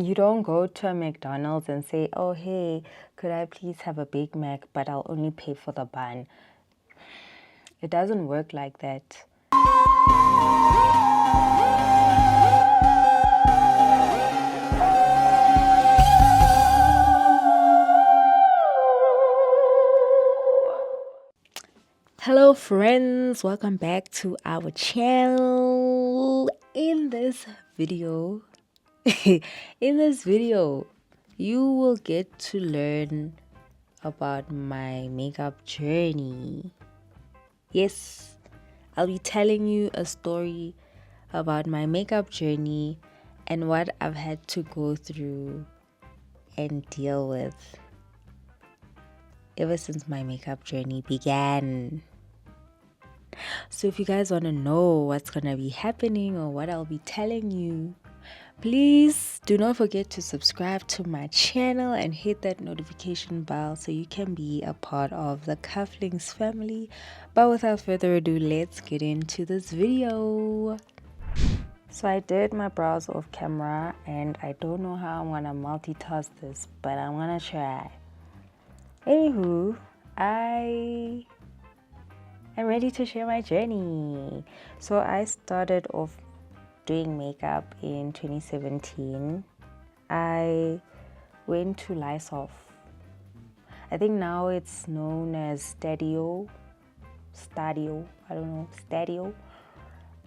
You don't go to a McDonald's and say, oh, hey, could I please have a Big Mac, but I'll only pay for the bun. It doesn't work like that. Hello friends, welcome back to our channel. In this video you will get to learn about my makeup journey. Yes, I'll be telling you a story about my makeup journey and what I've had to go through and deal with ever since my makeup journey began. So if you guys want to know what's gonna be happening or what I'll be telling you, please do not forget to subscribe to my channel and hit that notification bell so you can be a part of the Cufflinks family. But without further ado, let's get into this video. So I did my brows off camera and I don't know how I'm gonna multitask this, but I'm gonna try. Anywho, I'm ready to share my journey. So I started off doing makeup in 2017. I went to LISOF. I think now it's known as Stadio.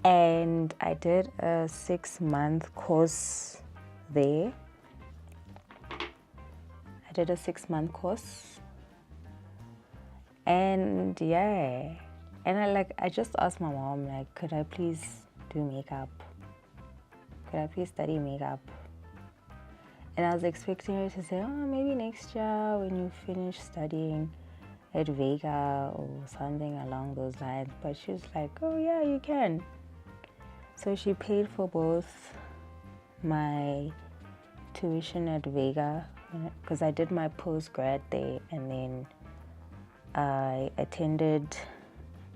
And I did a 6-month course there. And yeah. And I just asked my mom, like, could I please do makeup? Could I please study makeup? And I was expecting her to say, oh, maybe next year when you finish studying at Vega or something along those lines. But she was like, oh yeah, you can. So she paid for both my tuition at Vega, because I did my post-grad there, and then I attended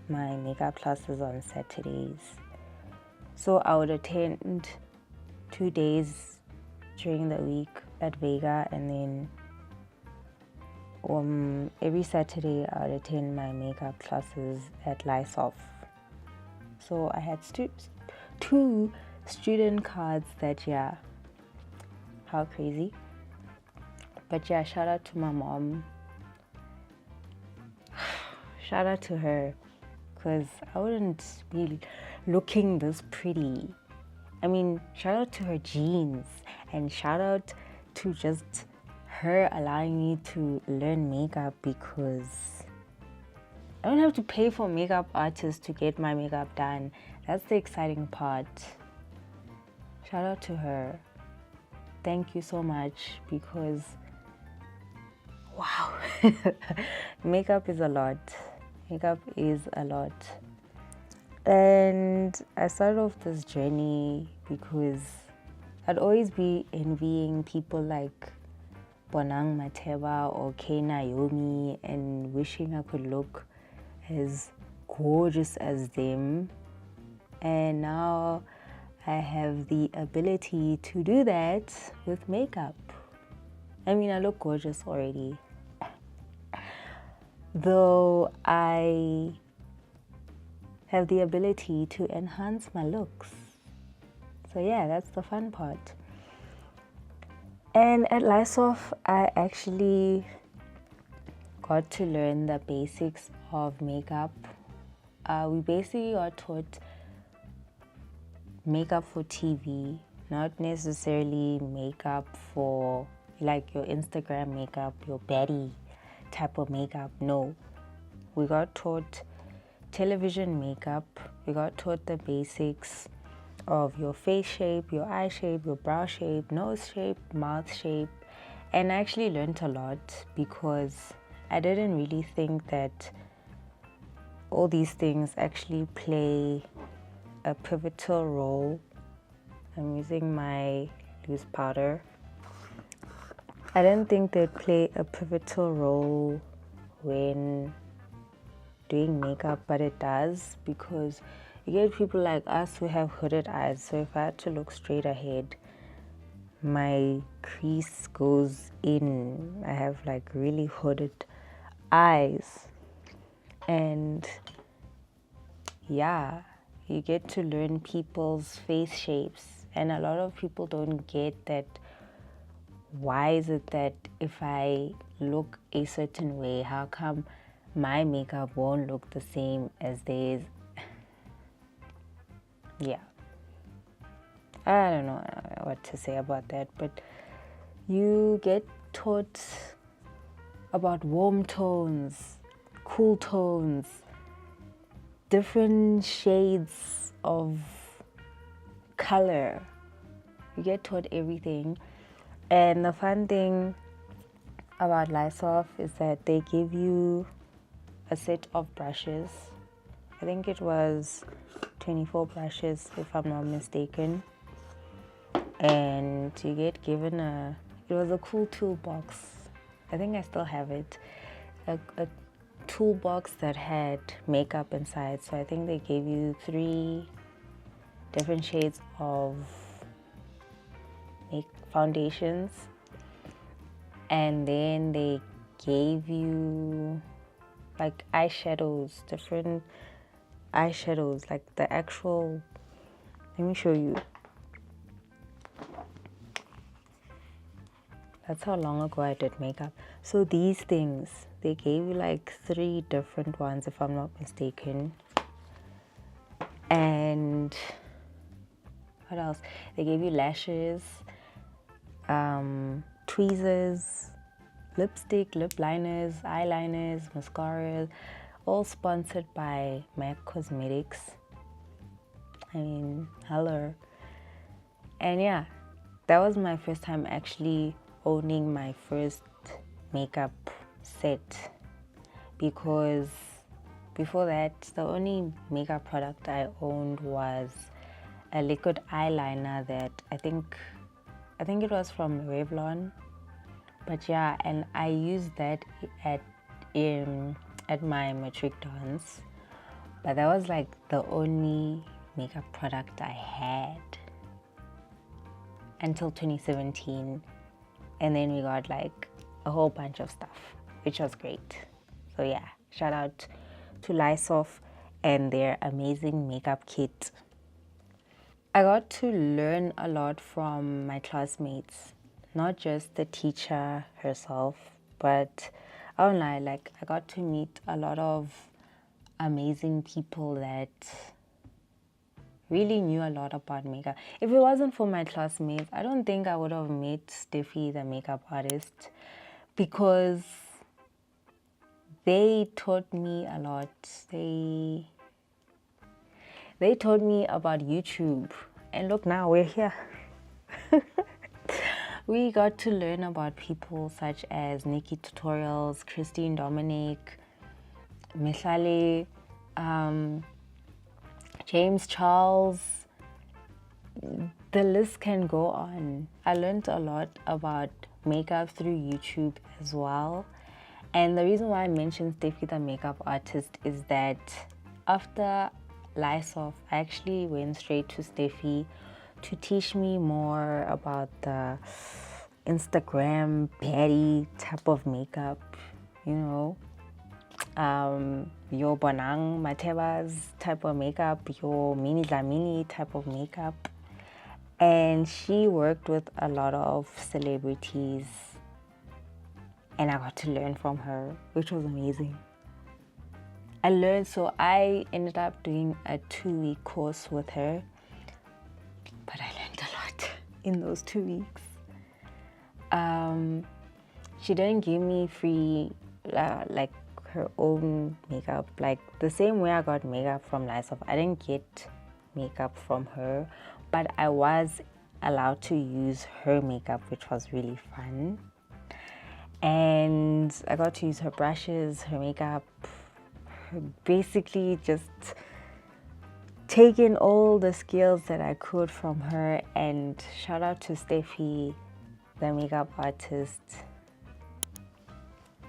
my makeup classes on Saturdays. So I would attend 2 days during the week at Vega, and then every Saturday I would attend my makeup classes at LISOF. So I had 2 student cards that year. How crazy. But yeah, shout out to my mom. Shout out to her, because I wouldn't be looking this pretty. I mean, shout out to her genes, and shout out to just her allowing me to learn makeup, because I don't have to pay for makeup artists to get my makeup done. That's the exciting part. Shout out to her. Thank you so much, because wow, makeup is a lot. And I started off this journey because I'd always be envying people like Bonang Mateba or Kay Naomi and wishing I could look as gorgeous as them. And now I have the ability to do that with makeup. I mean, I look gorgeous already, though I have the ability to enhance my looks. So yeah, that's the fun part. And at LISOF, I actually got to learn the basics of makeup. We basically got taught makeup for TV, not necessarily makeup for like your Instagram makeup, your baddie type of makeup. No, we got taught television makeup. We got taught the basics of your face shape, your eye shape, your brow shape, nose shape, mouth shape. And I actually learned a lot, because I didn't really think that all these things actually play a pivotal role. I'm using my loose powder. I didn't think they'd play a pivotal role when doing makeup, but it does, because you get people like us who have hooded eyes. So if I had to look straight ahead, my crease goes in. I have like really hooded eyes, and yeah, you get to learn people's face shapes, and a lot of people don't get that. Why is it that if I look a certain way, how come my makeup won't look the same as theirs? Yeah, I don't know what to say about that, but you get taught about warm tones, cool tones, different shades of color. You get taught everything. And the fun thing about LISOF is that they give you a set of brushes. I think it was 24 brushes if I'm not mistaken. And you get given it was a cool toolbox. I think I still have it. A toolbox that had makeup inside. So I think they gave you 3 different shades of foundations, and then they gave you like eyeshadows, different eyeshadows, like the actual, let me show you. That's how long ago I did makeup. So these things, they gave you like 3 different ones if I'm not mistaken. And what else? They gave you lashes, tweezers, lipstick, lip liners, eyeliners, mascaras, all sponsored by MAC Cosmetics. I mean, hello. And yeah, that was my first time actually owning my first makeup set, because before that, the only makeup product I owned was a liquid eyeliner that I think it was from Revlon. But yeah, and I used that at my matric dance. But that was like the only makeup product I had until 2017. And then we got like a whole bunch of stuff, which was great. So yeah, shout out to LISOF and their amazing makeup kit. I got to learn a lot from my classmates, not just the teacher herself, but I don't lie, like I got to meet a lot of amazing people that really knew a lot about makeup. If it wasn't for my classmates, I don't think I would have met Stephy, the makeup artist, because they taught me a lot. They taught me about YouTube, and look, now we're here. We got to learn about people such as Nikki Tutorials, Christine Dominic, Michale, James Charles. The list can go on. I learned a lot about makeup through YouTube as well. And the reason why I mentioned Stephy, the makeup artist, is that after LISOF, I actually went straight to Stephy to teach me more about the Instagram baddie type of makeup, you know, your Bonang Matebas type of makeup, your Mini Dlamini type of makeup. And she worked with a lot of celebrities, and I got to learn from her, which was amazing. So I ended up doing a 2-week course with her, but I learned a lot in those 2 weeks. She didn't give me free, like her own makeup, like the same way I got makeup from LISOF. I didn't get makeup from her, but I was allowed to use her makeup, which was really fun. And I got to use her brushes, her makeup, basically just taking all the skills that I could from her. And shout out to Stephy, the makeup artist.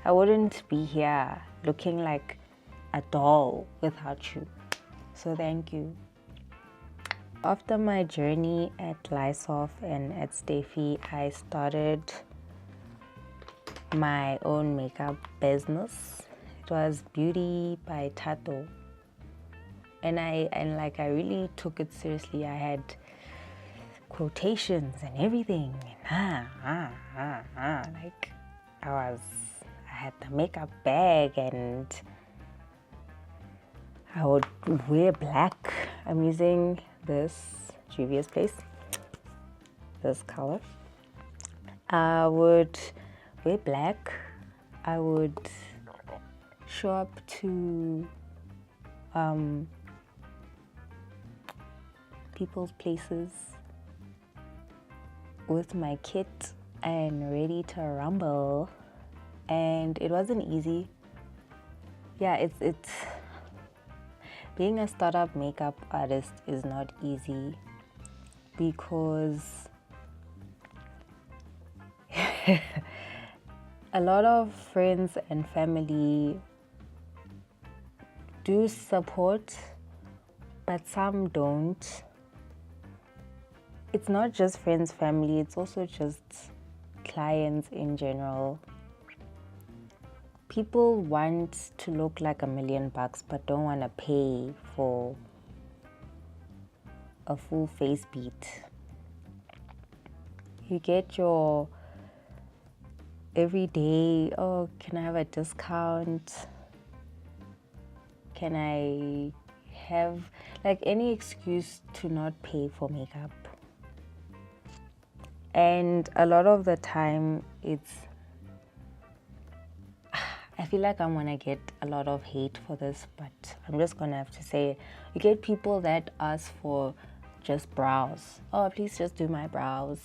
I wouldn't be here looking like a doll without you. So thank you. after my journey at LISOF and at Stephy, I started my own makeup business. It was Beauty by Tato, and I really took it seriously. I had quotations and everything, and like I had the makeup bag, and I would wear black. I'm using this Juvia's Place, this color. I would wear black. I would show up to people's places with my kit and ready to rumble, and it wasn't easy. Yeah, it's being a startup makeup artist is not easy, because a lot of friends and family do support, but some don't. It's not just friends, family, it's also just clients in general. People want to look like $1 million but don't want to pay for a full face beat. You get your everyday, oh, can I have a discount? Can I have, like, any excuse to not pay for makeup? And a lot of the time I feel like I'm gonna get a lot of hate for this, but I'm just gonna have to say it. You get people that ask for just brows. Oh, please just do my brows.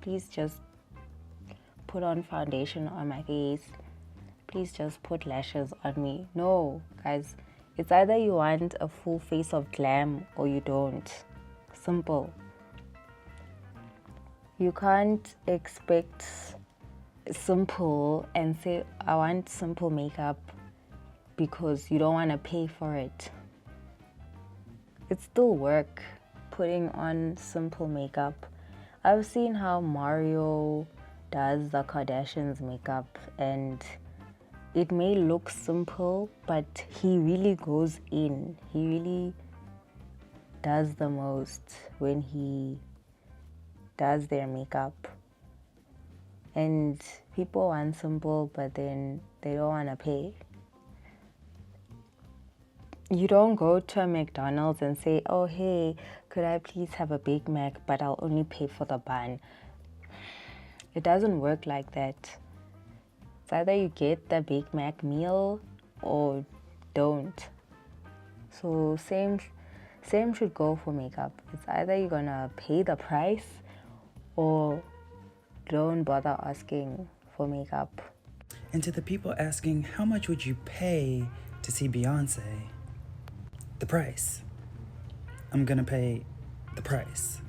Please just put on foundation on my face. Please just put lashes on me. No, guys, it's either you want a full face of glam or you don't. Simple. You can't expect simple and say, I want simple makeup, because you don't want to pay for it. It's still work putting on simple makeup. I've seen how Mario does the Kardashians' makeup, and it may look simple, but he really goes in. He really does the most when he does their makeup. And people want simple, but then they don't want to pay. You don't go to a McDonald's and say, oh, hey, could I please have a Big Mac, but I'll only pay for the bun. It doesn't work like that. It's either you get the Big Mac meal or don't. So same should go for makeup. It's either you're gonna pay the price or don't bother asking for makeup. And to the people asking, how much would you pay to see Beyonce? The price. I'm gonna pay the price.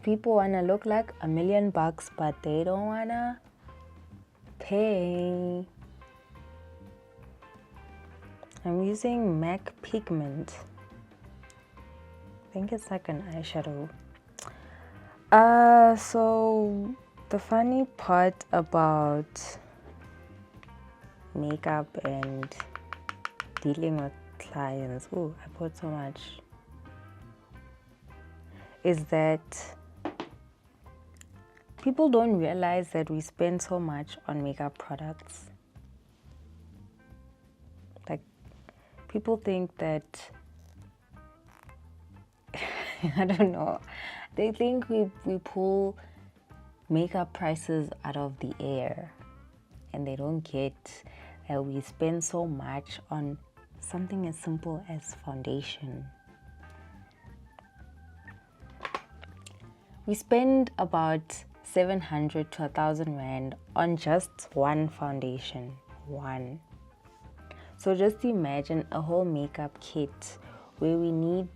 People wanna look like $1 million, but they don't wanna pay. I'm using MAC pigment. I think it's like an eyeshadow. So the funny part about makeup and dealing with clients, oh, I put so much, is that people don't realize that we spend so much on makeup products. Like, people think that, I don't know, they think we pull makeup prices out of the air, and they don't get that we spend so much on something as simple as foundation. We spend about 700 to 1,000 rand on just one foundation. One. So just imagine a whole makeup kit where we need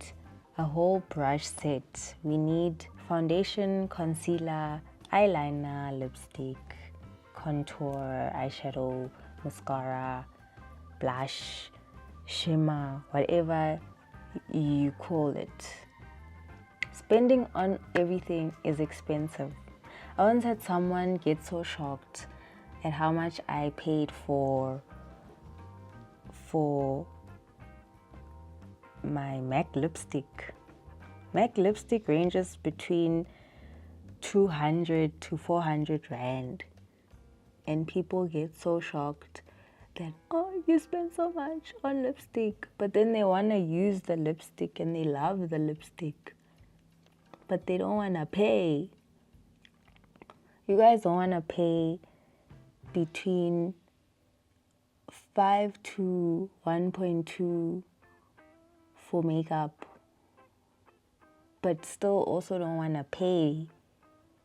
a whole brush set. We need foundation, concealer, eyeliner, lipstick, contour, eyeshadow, mascara, blush, shimmer, whatever you call it, spending on everything is expensive. I once had someone get so shocked at how much I paid for my MAC lipstick. MAC lipstick ranges between 200 to 400 rand. And people get so shocked that, oh, you spend so much on lipstick. But then they want to use the lipstick and they love the lipstick. But they don't want to pay. You guys don't want to pay between 5 to 1.2 for makeup, but still also don't want to pay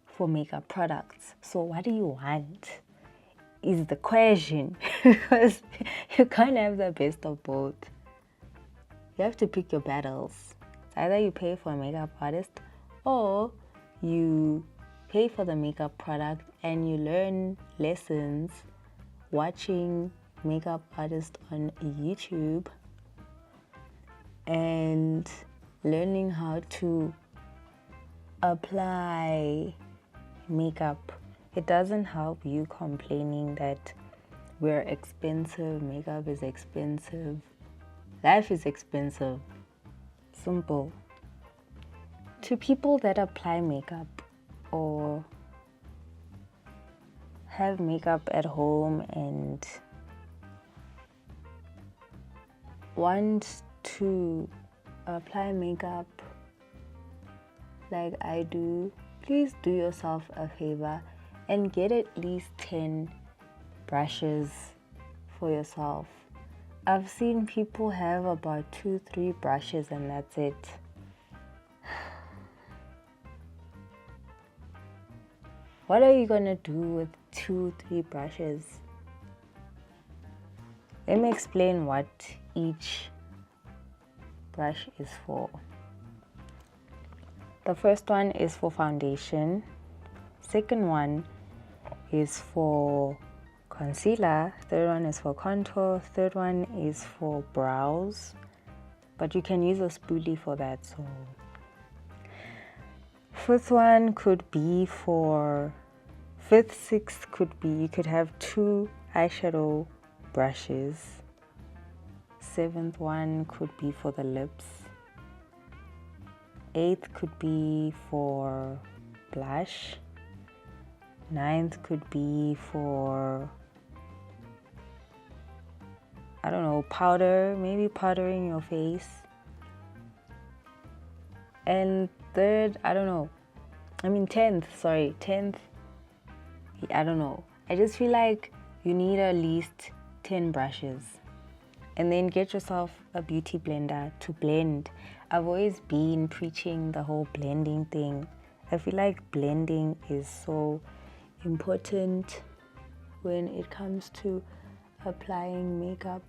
for makeup products. So what do you want is the question. Because you can't have the best of both. You have to pick your battles. Either you pay for a makeup artist or you pay for the makeup product and you learn lessons watching makeup artists on YouTube and learning how to apply makeup. It doesn't help you complaining that we're expensive, makeup is expensive, life is expensive. Simple. To people that apply makeup or have makeup at home and want to apply makeup like I do, please do yourself a favor and get at least 10 brushes for yourself. I've seen people have about 2-3 brushes and that's it. What are you gonna do with 2-3 brushes? Let me explain what each brush is for. The first one is for foundation. Second one is for concealer. Third one is for contour. Third one is for brows. But you can use a spoolie for that. So fifth one could be for sixth could be, you could have 2 eyeshadow brushes. Seventh one could be for the lips. Eighth could be for blush. Ninth could be for, I don't know, powder, maybe powdering your face. And third, I don't know, 10th, I don't know. I just feel like you need at least 10 brushes. And then get yourself a beauty blender to blend. I've always been preaching the whole blending thing. I feel like blending is so important when it comes to applying makeup.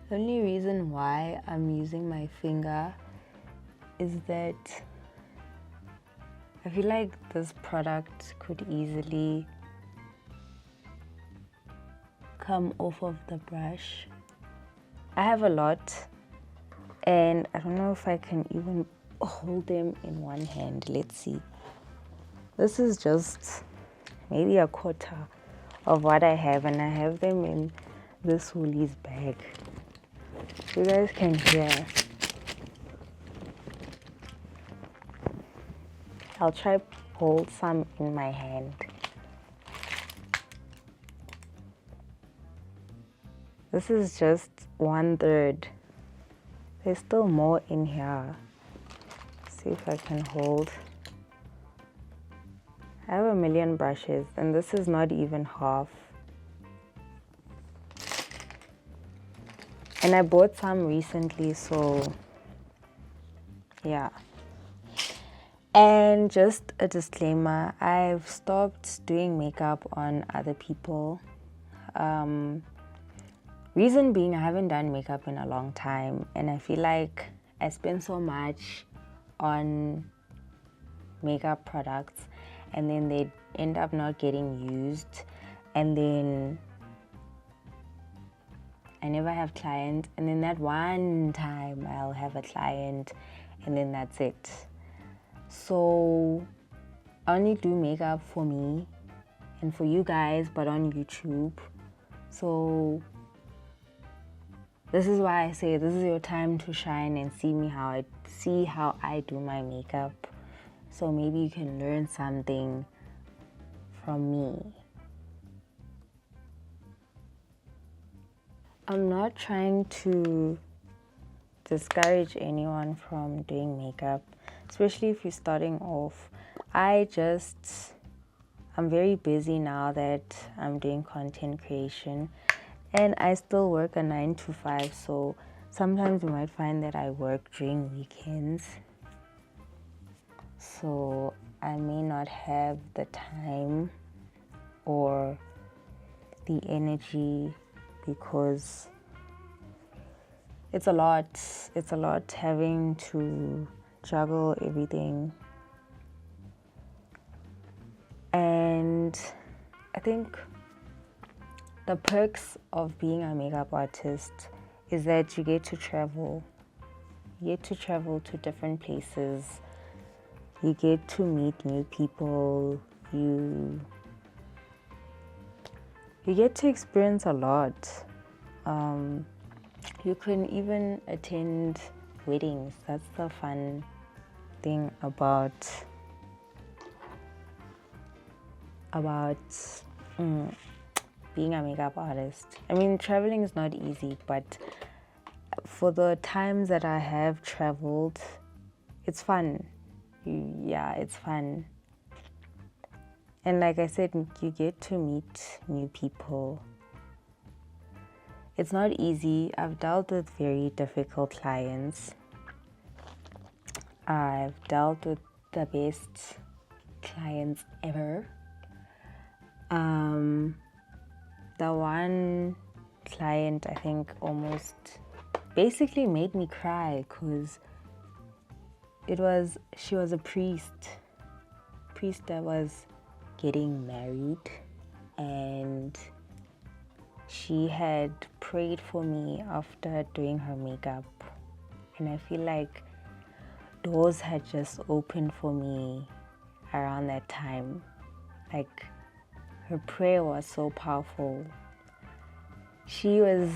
The only reason why I'm using my finger is that I feel like this product could easily come off of the brush. I have a lot and I don't know if I can even hold them in one hand. Let's see. This is just maybe a quarter of what I have, and I have them in this Woolies bag. You guys can hear. I'll try hold some in my hand. This is just 1/3. There's still more in here. See if I can hold. I have a million brushes and this is not even half. And I bought some recently, so yeah. And just a disclaimer, I've stopped doing makeup on other people. Reason being, I haven't done makeup in a long time and I feel like I spend so much on makeup products and then they end up not getting used, and then I never have clients, and then that one time I'll have a client, and then that's it. So I only do makeup for me and for you guys, but on YouTube. So this is why I say this is your time to shine and see how I do my makeup. So maybe you can learn something from me. I'm not trying to discourage anyone from doing makeup, especially if you're starting off. I'm very busy now that I'm doing content creation, and I still work a 9 to 5, so sometimes you might find that I work during weekends. So I may not have the time or the energy, because it's a lot. It's a lot having to juggle everything. And I think the perks of being a makeup artist is that you get to travel. You get to travel to different places. You get to meet new people. You get to experience a lot. You can even attend weddings. That's the fun thing about being a makeup artist. I mean, traveling is not easy, but for the times that I have traveled, it's fun. It's fun. And like I said, you get to meet new people. It's not easy. I've dealt with very difficult clients. I've dealt with the best clients ever. The one client, I think, almost basically made me cry, because she was a priest that was getting married, and she had prayed for me after doing her makeup, and I feel like doors had just opened for me around that time. Like, her prayer was so powerful. She was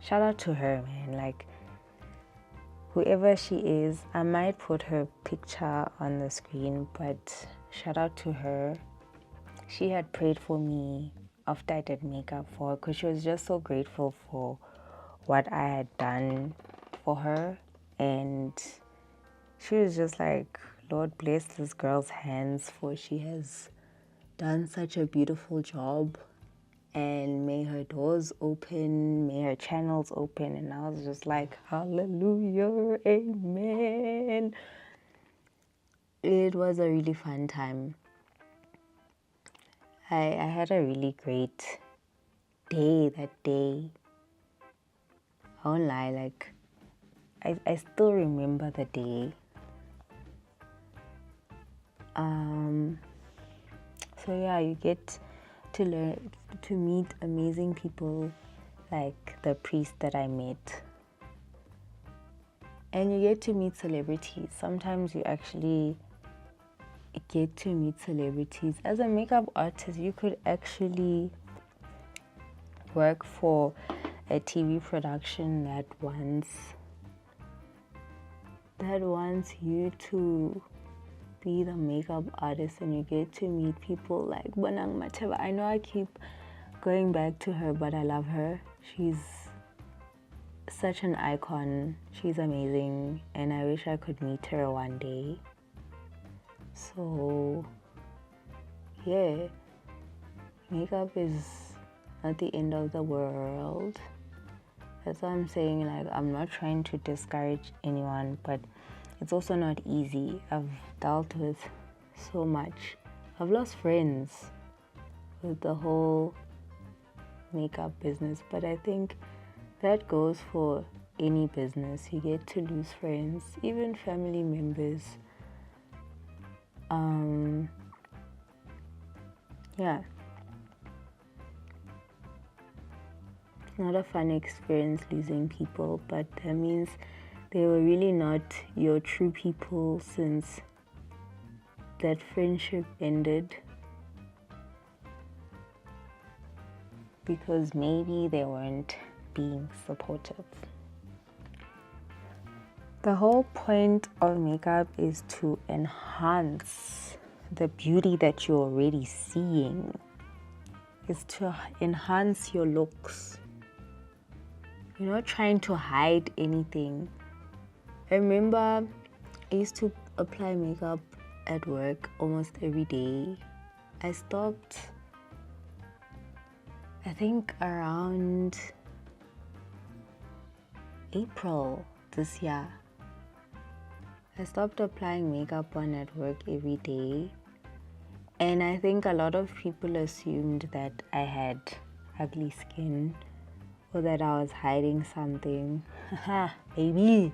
shout out to her, man. Like, whoever she is, I might put her picture on the screen, but shout out to her. She had prayed for me after I did makeup for her, because she was just so grateful for what I had done for her. And she was just like, Lord bless this girl's hands, for she has done such a beautiful job, and may her doors open, may her channels open. And I was just like, hallelujah, amen. It was a really fun time. I had a really great day that day. I won't lie, like, I still remember the day. So yeah, you get to learn to meet amazing people like the priest that I met. And you get to meet celebrities. Sometimes you actually get to meet celebrities. As a makeup artist, you could actually work for a TV production that wants you to be the makeup artist, and you get to meet people like Bonang Mateba. I know I keep going back to her, but I love her. She's such an icon. She's amazing, and I wish I could meet her one day. So yeah, makeup is not the end of the world. That's why I'm saying, like, I'm not trying to discourage anyone, but it's also not easy. I've dealt with so much. I've lost friends with the whole makeup business, but I think that goes for any business. You get to lose friends, even family members. Yeah. not a fun experience losing people, but that means they were really not your true people since that friendship ended. Because maybe they weren't being supportive. The whole point of makeup is to enhance the beauty that you're already seeing. It's to enhance your looks. You're not trying to hide anything. I remember I used to apply makeup at work almost every day. I stopped, I think, around April this year. I stopped applying makeup on at work every day, and I think a lot of people assumed that I had ugly skin or that I was hiding something. Haha, baby,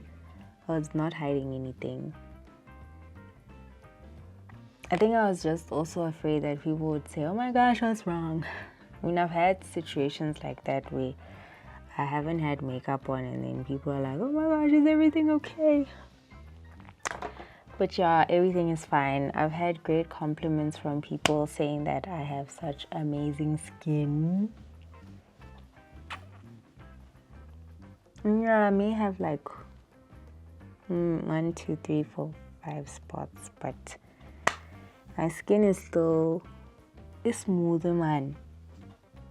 I was not hiding anything. I think I was just also afraid that people would say, oh my gosh, what's wrong? I mean, I've had situations like that where I haven't had makeup on and then people are like, oh my gosh, is everything okay? But yeah, everything is fine. I've had great compliments from people saying that I have such amazing skin. Yeah, I may have like 1, 2, 3, 4, 5 spots, but my skin is still smooth, man.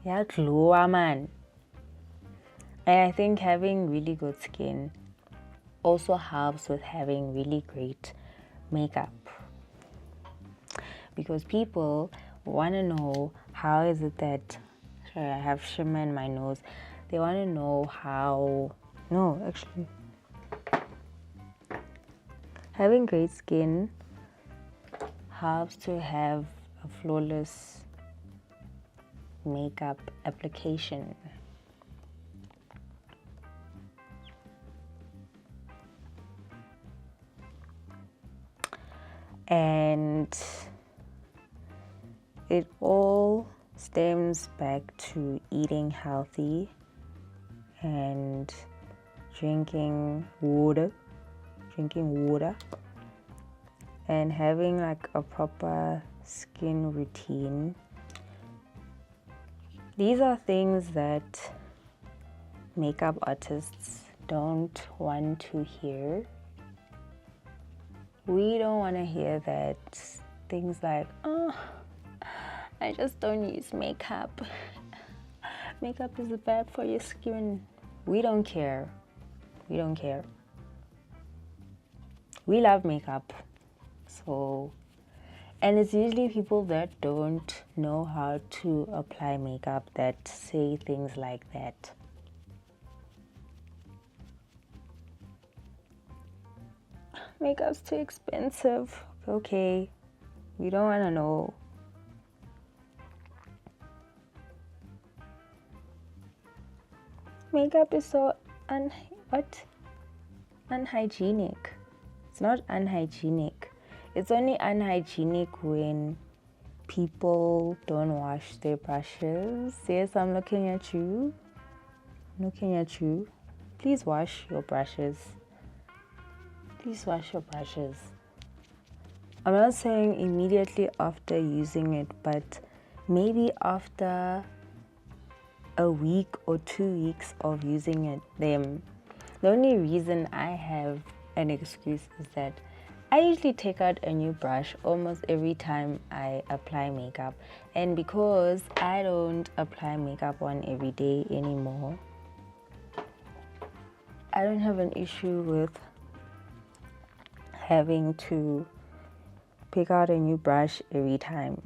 Yeah, glow, man. And I think having really good skin also helps with having really great makeup, because people want to know how is it that, sorry, I have shimmer in my nose. They want to know how, no, actually, having great skin helps to have a flawless makeup application. And it all stems back to eating healthy and drinking water and having like a proper skin routine. These are things that makeup artists don't want to hear. We don't want to hear that things like, oh, I just don't use makeup. Makeup is bad for your skin. We don't care. We don't care. We love makeup. So, and it's usually people that don't know how to apply makeup that say things like that. Makeup's too expensive. Okay, we don't want to know. Makeup is so unhygienic. It's not unhygienic. It's only unhygienic when people don't wash their brushes. Yes, I'm looking at you. I'm looking at you. Please wash your brushes. Please wash your brushes. I'm not saying immediately after using it, but maybe after a week or 2 weeks of using them. The only reason I have an excuse is that I usually take out a new brush almost every time I apply makeup, and because I don't apply makeup on every day anymore, I don't have an issue with having to pick out a new brush every time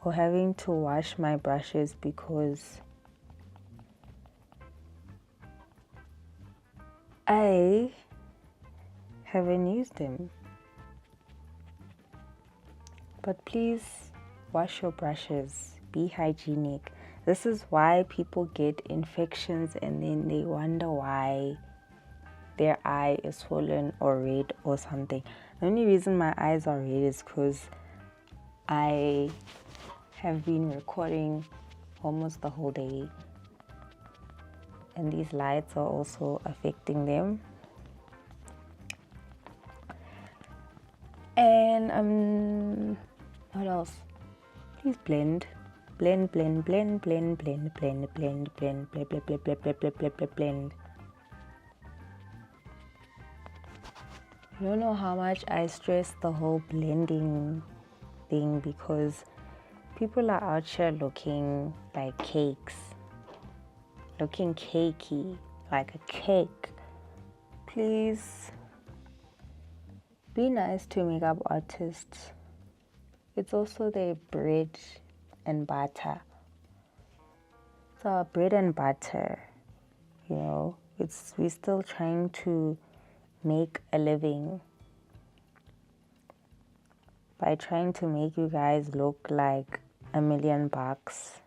or having to wash my brushes because I haven't used them. But please wash your brushes. Be hygienic. This is why people get infections and then they wonder why their eye is swollen or red or something. The only reason my eyes are red is because I have been recording almost the whole day and these lights are also affecting them. And what else? Please blend. Blend, blend, blend, blend, blend, blend, blend, blend, blend, blend, blend, blend, blend, blend, blend, blend. You don't know how much I stress the whole blending thing because people are out here looking like cakes. Looking cakey, like a cake. Please be nice to makeup artists. It's also their bread and butter. It's our bread and butter, you know. We're still trying to make a living by trying to make you guys look like $1,000,000.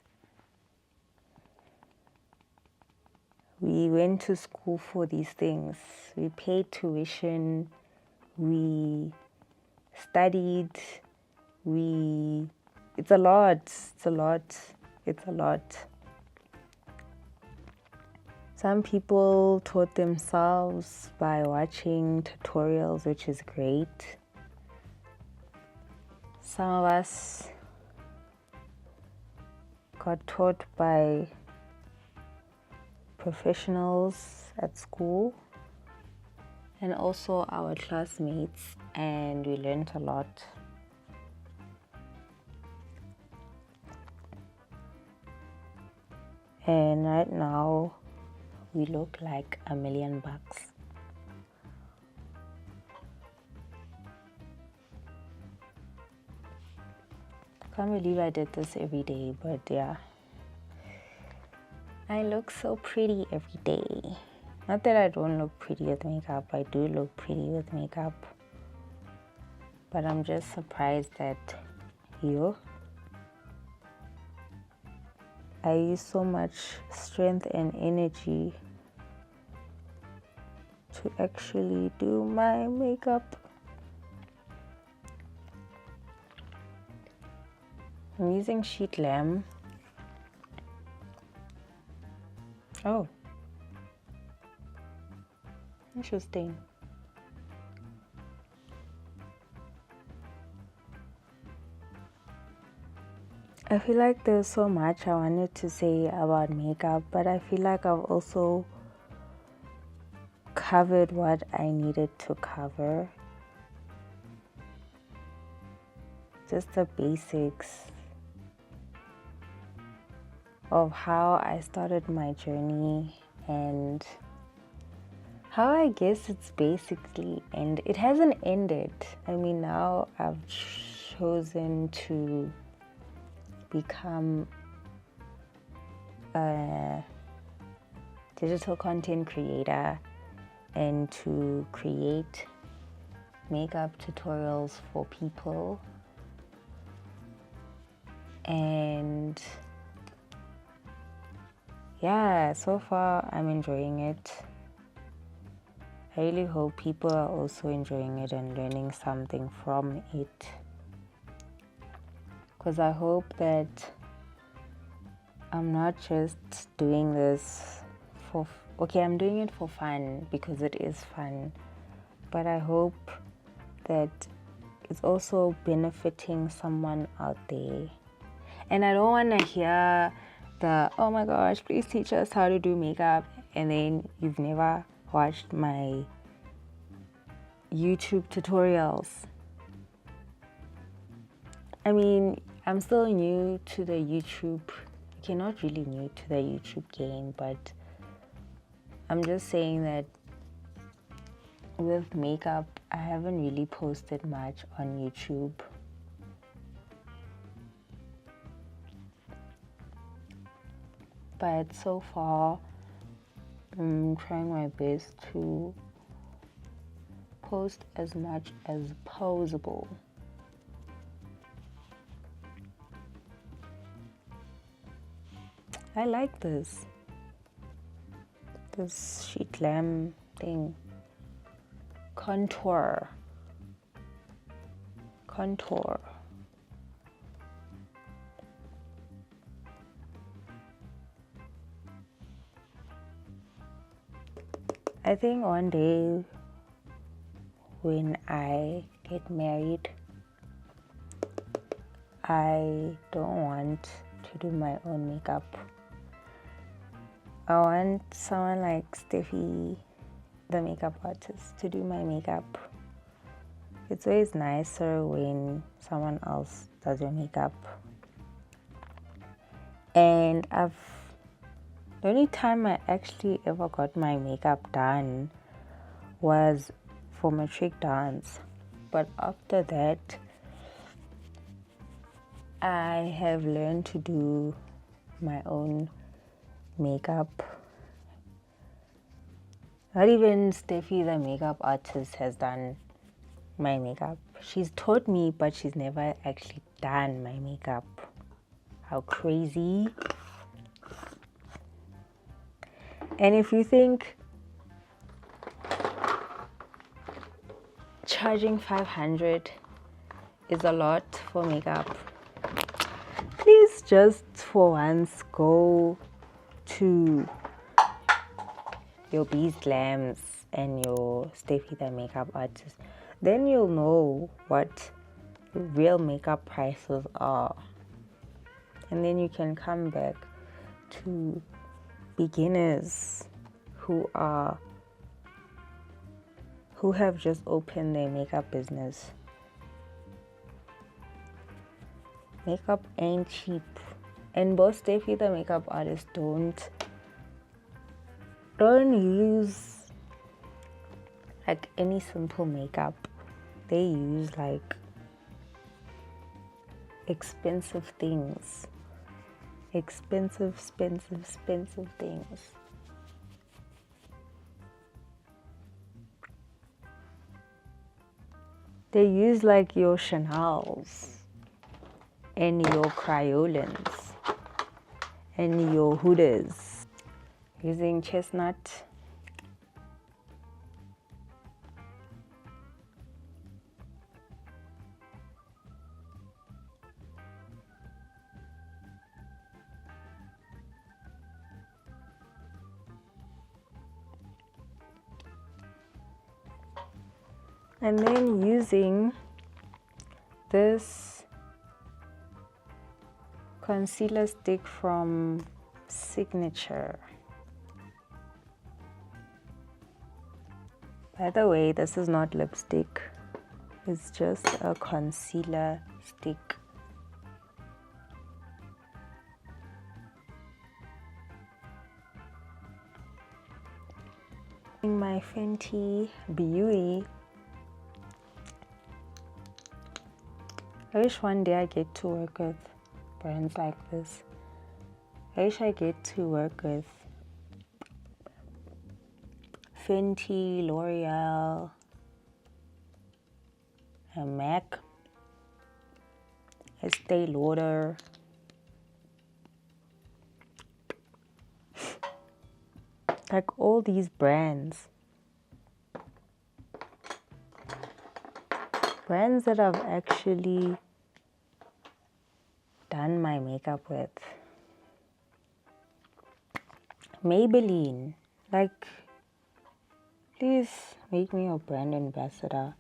We went to school for these things. We paid tuition. We studied. It's a lot. It's a lot. It's a lot. Some people taught themselves by watching tutorials, which is great. Some of us got taught by professionals at school and also our classmates, and we learned a lot. And right now we look like $1,000,000. Can't believe I did this every day, but yeah. I look so pretty every day. Not that I don't look pretty with makeup, I do look pretty with makeup. But I'm just surprised that I use so much strength and energy to actually do my makeup. I'm using Sheglam. Oh, interesting. I feel like there's so much I wanted to say about makeup, but I feel like I've also covered what I needed to cover. Just the basics of how I started my journey and how I guess it's basically ended. It hasn't ended. I mean, now I've chosen to become a digital content creator and to create makeup tutorials for people. And yeah, so far I'm enjoying it. I really hope people are also enjoying it and learning something from it. Because I hope that I'm not just doing this for... Okay, I'm doing it for fun because it is fun. But I hope that it's also benefiting someone out there. And I don't want to hear the, oh my gosh, please teach us how to do makeup, and then you've never watched my YouTube tutorials. I mean, I'm still new to the YouTube, okay, not really new to the YouTube game, but I'm just saying that with makeup, I haven't really posted much on YouTube. But so far, I'm trying my best to post as much as possible. I like this Sheglam thing. Contour. I think one day when I get married, I don't want to do my own makeup. I want someone like Stephy, the makeup artist, to do my makeup. It's always nicer when someone else does your makeup. And the only time I actually ever got my makeup done was for matric dance. But after that, I have learned to do my own makeup. Not even Steffi, the makeup artist, has done my makeup. She's taught me, but she's never actually done my makeup. How crazy. And if you think charging 500 is a lot for makeup, please just for once go to your Bees Glams and your Steffi the makeup artist. Then you'll know what real makeup prices are. And then you can come back to beginners who have just opened their makeup business. Makeup ain't cheap. And both Steffi the makeup artist don't use like any simple makeup. They use like expensive things. Expensive things. They use like your Chanels and your Cryolins and your Hudas. Using chestnut. And then using this concealer stick from Signature. By the way, this is not lipstick. It's just a concealer stick. In my Fenty Beauty. I wish one day I get to work with brands like this. I wish I get to work with Fenty, L'Oreal, and MAC, Estee Lauder. Like all these brands. Brands that I've actually done my makeup with. Maybelline. Like, please make me your brand ambassador.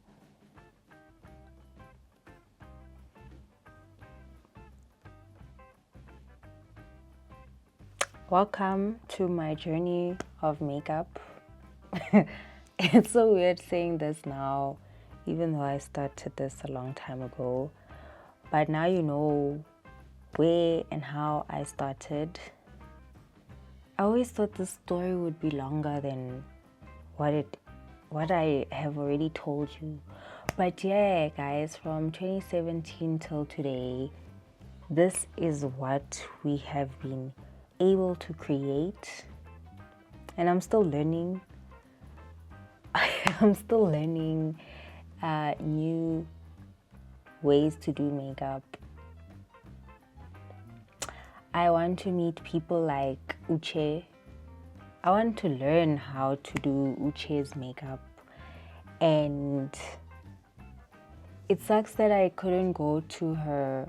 Welcome to my journey of makeup. It's so weird saying this now, even though I started this a long time ago. But now you know where and how I started. I always thought this story would be longer than what I have already told you. But yeah, guys, from 2017 till today, this is what we have been able to create. And I'm still learning. I'm still learning new ways to do makeup. I want to meet people like Uche. I want to learn how to do Uche's makeup. And it sucks that I couldn't go to her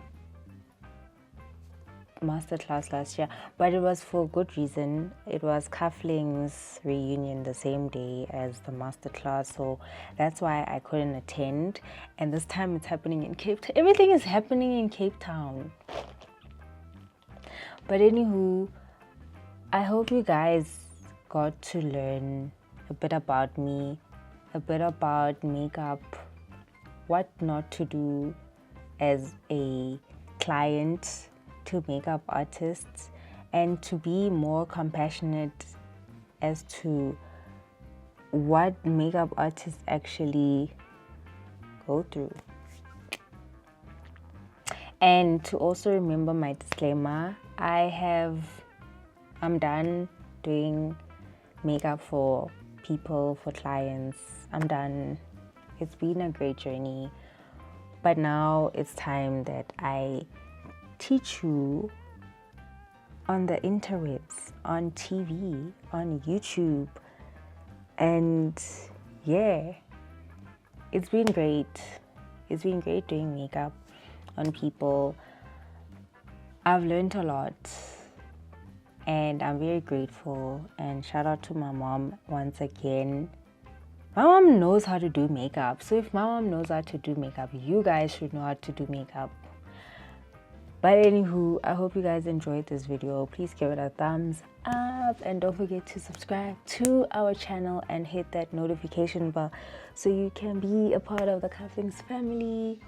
masterclass last year, but it was for good reason. It was Cufflink's reunion the same day as the masterclass, so that's why I couldn't attend. And this time it's happening in Cape Town. Everything is happening in Cape Town. But anywho, I hope you guys got to learn a bit about me, a bit about makeup, what not to do as a client to makeup artists, and to be more compassionate as to what makeup artists actually go through. And to also remember my disclaimer, I'm done doing makeup for people, for clients. I'm done. It's been a great journey. But now it's time that I teach you on the interwebs, on TV, on YouTube. And yeah, it's been great. It's been great doing makeup on people. I've learned a lot and I'm very grateful, and shout out to my mom once again. My mom knows how to do makeup, so if my mom knows how to do makeup, you guys should know how to do makeup. But anywho, I hope you guys enjoyed this video. Please give it a thumbs up and don't forget to subscribe to our channel and hit that notification bell so you can be a part of the Cufflinks family.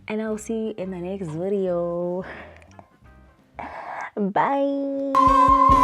And I'll see you in the next video. Bye.